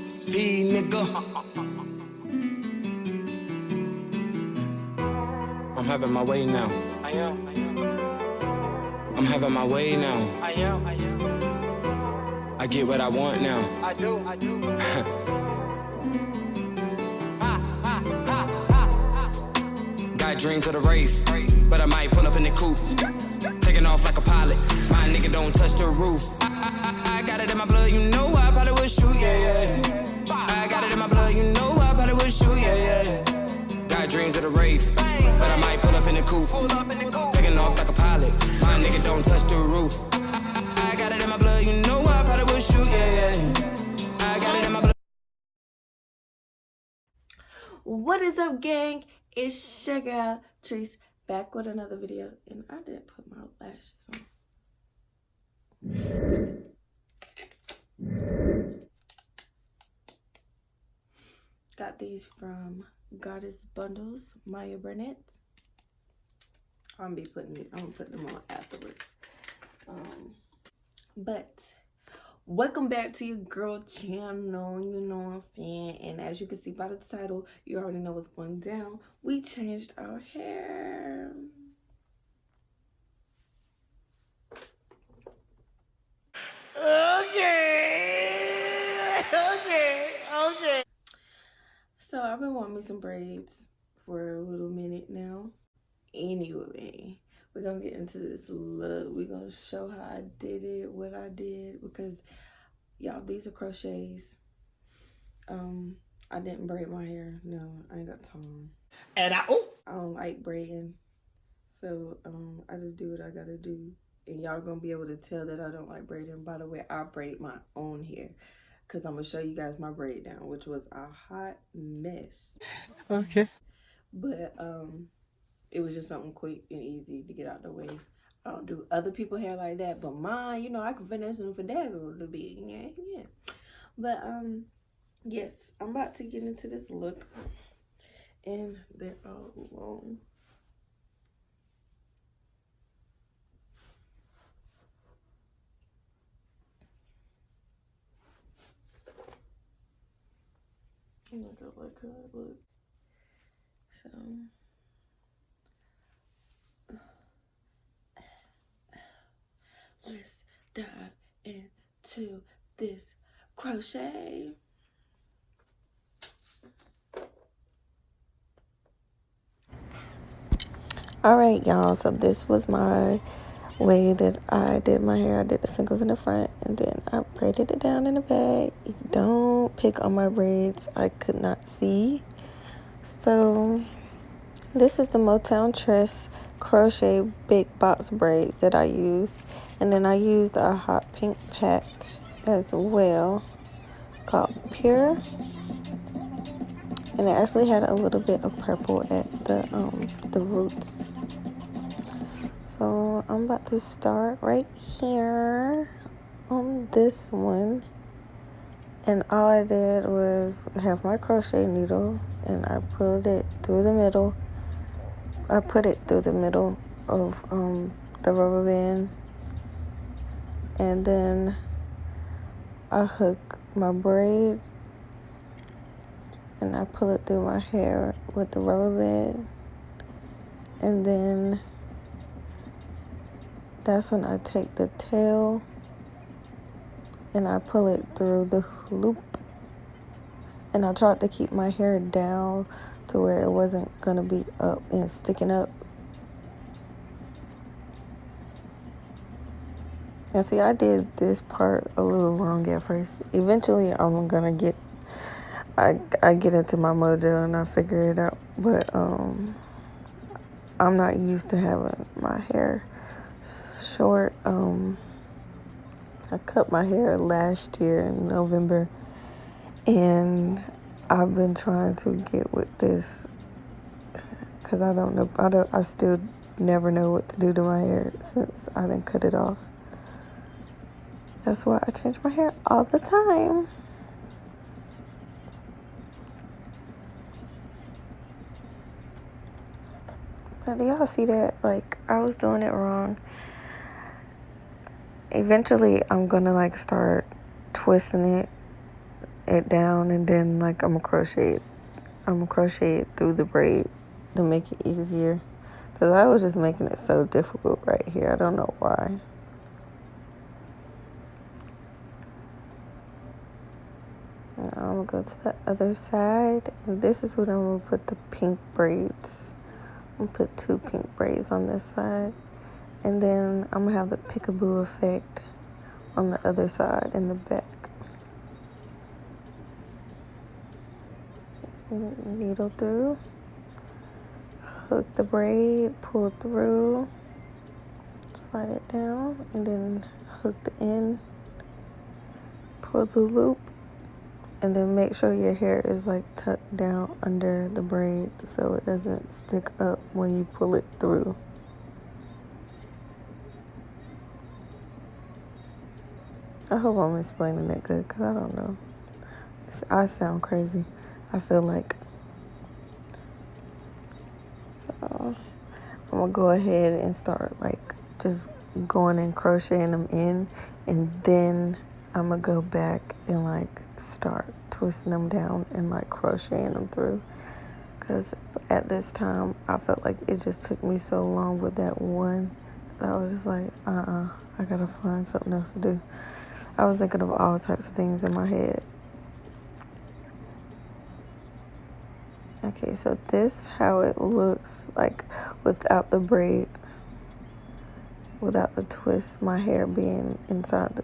Speed, nigga. I'm having my way now. I am. I'm having my way now. I am. I get what I want now. I do. Got dreams of the race, but I might pull up in the coupe, taking off like a pilot. My nigga don't touch the roof. I got it in my blood, you know I probably would shoot, yeah. I got it in my blood, you know I probably would shoot, yeah. Got dreams of the race, but I might pull up in the coupe, taking off like a pilot. My nigga don't touch the roof. I got it in my blood, you know I probably would shoot, yeah. I got it in my blood. What is up, gang? It's your girl Tresse back with another video, and I didn't put my lashes on. Got these from Goddess Bundles, Maya Burnett. I'm gonna put them on afterwards. But welcome back to your girl channel, you know what I'm saying? And as you can see by the title, you already know what's going down. We changed our hair. Okay. So I've been wanting me some braids for a little minute now. Anyway, we're gonna get into this look. We're gonna show how I did it, what I did, because y'all, these are crochets. I didn't braid my hair. No, I ain't got time. And I don't like braiding. So I just do what I gotta do. And y'all gonna be able to tell that I don't like braiding by the way I braid my own hair. Cause I'm gonna show you guys my braid down, which was a hot mess. Okay. But it was just something quick and easy to get out the way. I don't do other people's hair like that, but mine, you know, I can finish them for that a little bit. Yeah. But yes, I'm about to get into this look, and they're all long. Look, I like how it looks. So let's dive into this crochet. All right, y'all, so this was my way that I did my hair. I did the singles in the front, and then I braided it down in the back. Don't pick on my braids, I could not see. So this is the Motown Tresse crochet big box braids that I used, and then I used a hot pink pack as well called Pure, and it actually had a little bit of purple at the roots. So I'm about to start right here on this one, and all I did was have my crochet needle and I pulled it through the middle. I put it through the middle of the rubber band, and then I hook my braid and I pull it through my hair with the rubber band, and then that's when I take the tail and I pull it through the loop, and I tried to keep my hair down to where it wasn't gonna be up and sticking up. And see, I did this part a little wrong at first. Eventually I'm gonna get I get into my mojo and I figure it out, but I'm not used to having my hair short. I cut my hair last year in November, and I've been trying to get with this because I still never know what to do to my hair since I didn't cut it off. That's why I change my hair all the time. But do y'all see that? Like, I was doing it wrong. Eventually, I'm gonna start twisting it down, and then like I'm gonna crochet it through the braid to make it easier, because I was just making it so difficult right here. I don't know why. Now I'm gonna go to the other side, and this is what I'm gonna put the pink braids. I'm gonna put 2 pink braids on this side, and then I'm gonna have the peekaboo effect on the other side in the back. Needle through, hook the braid, pull through, slide it down, and then hook the end, pull the loop, and then make sure your hair is like tucked down under the braid so it doesn't stick up when you pull it through. I hope I'm explaining it good, because I don't know. I sound crazy, I feel like. So I'm gonna go ahead and start like just going and crocheting them in, and then I'm gonna go back and like start twisting them down and like crocheting them through, because at this time I felt like it just took me so long with that one that I was just like, I gotta find something else to do. I was thinking of all types of things in my head. Okay, so this how it looks like without the braid, without the twist, my hair being inside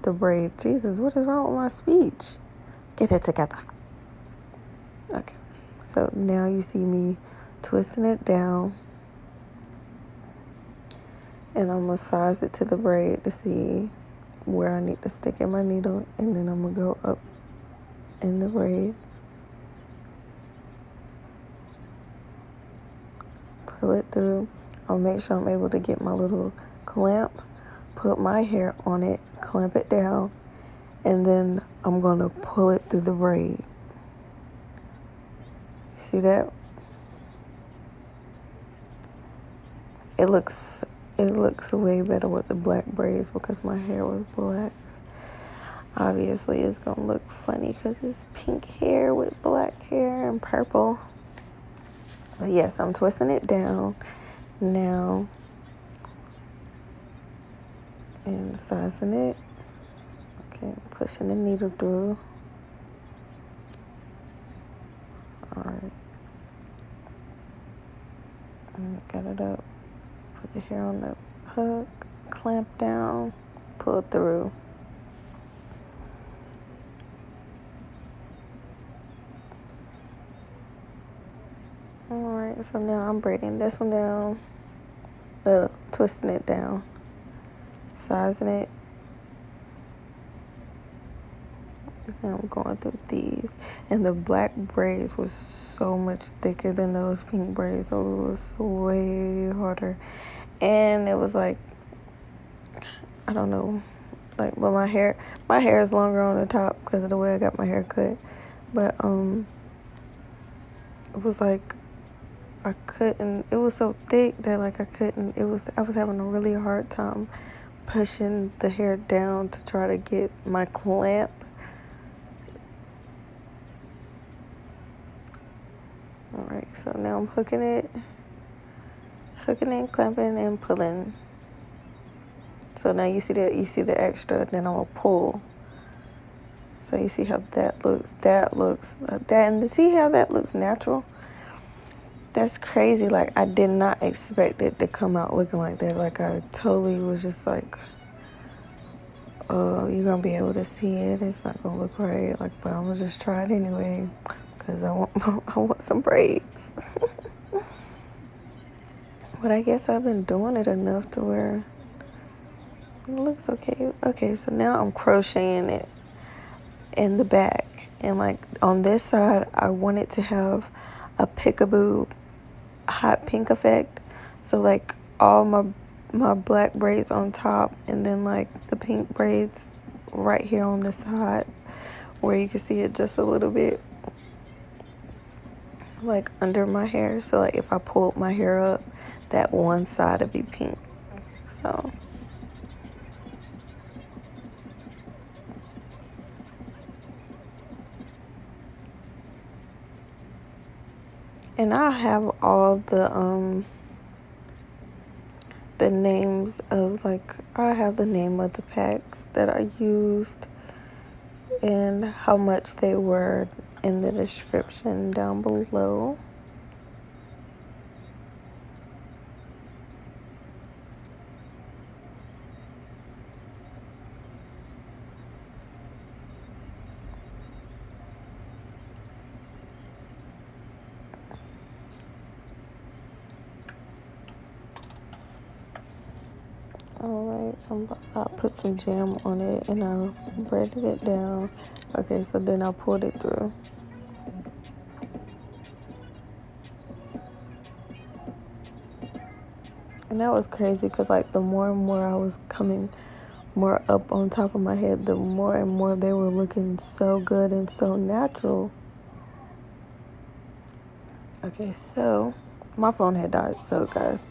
the braid. Jesus, what is wrong with my speech? Get it together. Okay, so now you see me twisting it down, and I'm gonna size it to the braid to see where I need to stick in my needle, and then I'm gonna go up in the braid, pull it through. I'll make sure I'm able to get my little clamp, put my hair on it, clamp it down, and then I'm gonna pull it through the braid. See that? It looks way better with the black braids because my hair was black. Obviously it's gonna look funny because it's pink hair with black hair and purple. But yes, I'm twisting it down now and sizing it. Okay, pushing the needle through. Alright. And got it up. Put the hair on the hook, clamp down, pull through. Alright, so now I'm braiding this one down, twisting it down, sizing it. Now I'm going through these, and the black braids was so much thicker than those pink braids, so it was way harder. And it was like, I don't know, like, but my hair is longer on the top because of the way I got my hair cut. But it was like I couldn't. It was so thick that like I couldn't. I was having a really hard time pushing the hair down to try to get my clamp. All right, so now I'm hooking it, clamping, and pulling. So now you see the extra, then I'm gonna pull. So you see how that looks. And see how that looks natural. That's crazy. Like, I did not expect it to come out looking like that. Like, I totally was just like, oh, you're gonna be able to see it. It's not gonna look right. Like, but I'm gonna just try it anyway, because I want some braids. But I guess I've been doing it enough to where it looks okay. Okay, so now I'm crocheting it in the back. And like on this side, I want it to have a peekaboo hot pink effect. So like all my black braids on top, and then like the pink braids right here on the side where you can see it just a little bit, like under my hair. So like if I pulled my hair up, that one side would be pink. So And I have all the names of, like, I have the name of the packs that I used and how much they were in the description down below. Alright, so I'll put some jam on it and I braided it down. Okay, so then I pulled it through. And that was crazy because, like, the more and more I was coming more up on top of my head, the more and more they were looking so good and so natural. Okay, so my phone had died, so guys,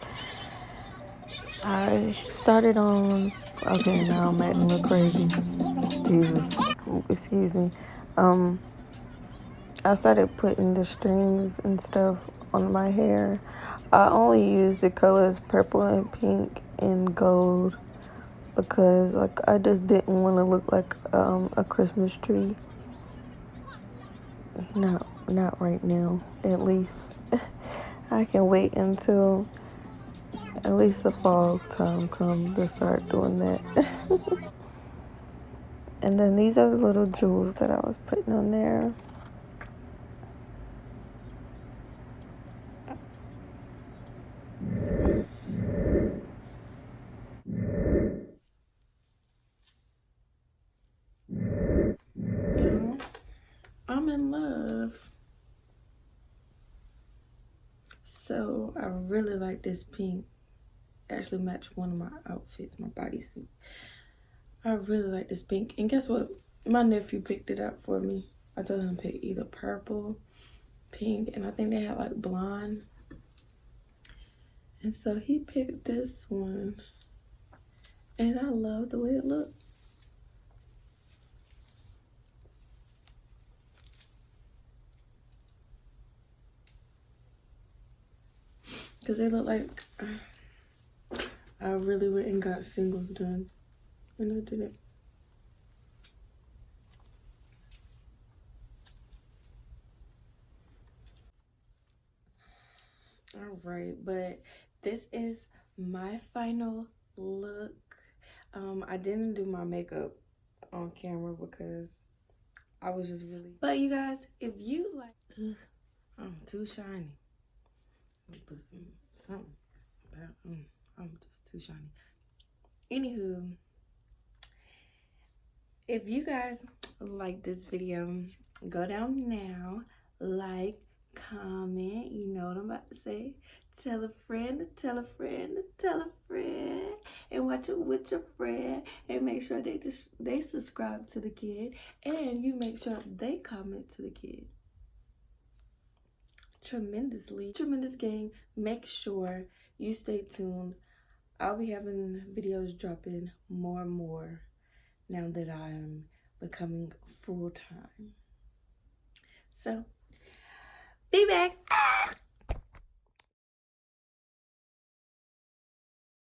I started on, okay, now I'm acting a little crazy. Jesus, excuse me. I started putting the strings and stuff on my hair. I only used the colors purple and pink and gold because, like, I just didn't want to look like a Christmas tree. Not right now, at least. I can wait until at least the fall time comes to start doing that. And then these are the little jewels that I was putting on there. I'm in love. So I really like this pink. Actually matched one of my outfits, my bodysuit. I really like this pink. And guess what? My nephew picked it up for me. I told him to pick either purple, pink, and I think they had like blonde. And so he picked this one. And I love the way it looked. Because they look like I really went and got singles done. And I did it. Alright, but this is my final look. I didn't do my makeup on camera because I was just really... But you guys, if you like... Ugh, I'm too shiny. Let me put something about... I'm just too shiny. Anywho, if you guys like this video, go down now, like, comment, you know what I'm about to say. Tell a friend, tell a friend, tell a friend, and watch it with your friend, and make sure they subscribe to the kid, and you make sure they comment to the kid. Tremendous gang. Make sure you stay tuned. I'll be having videos dropping more and more now that I'm becoming full-time. So, be back.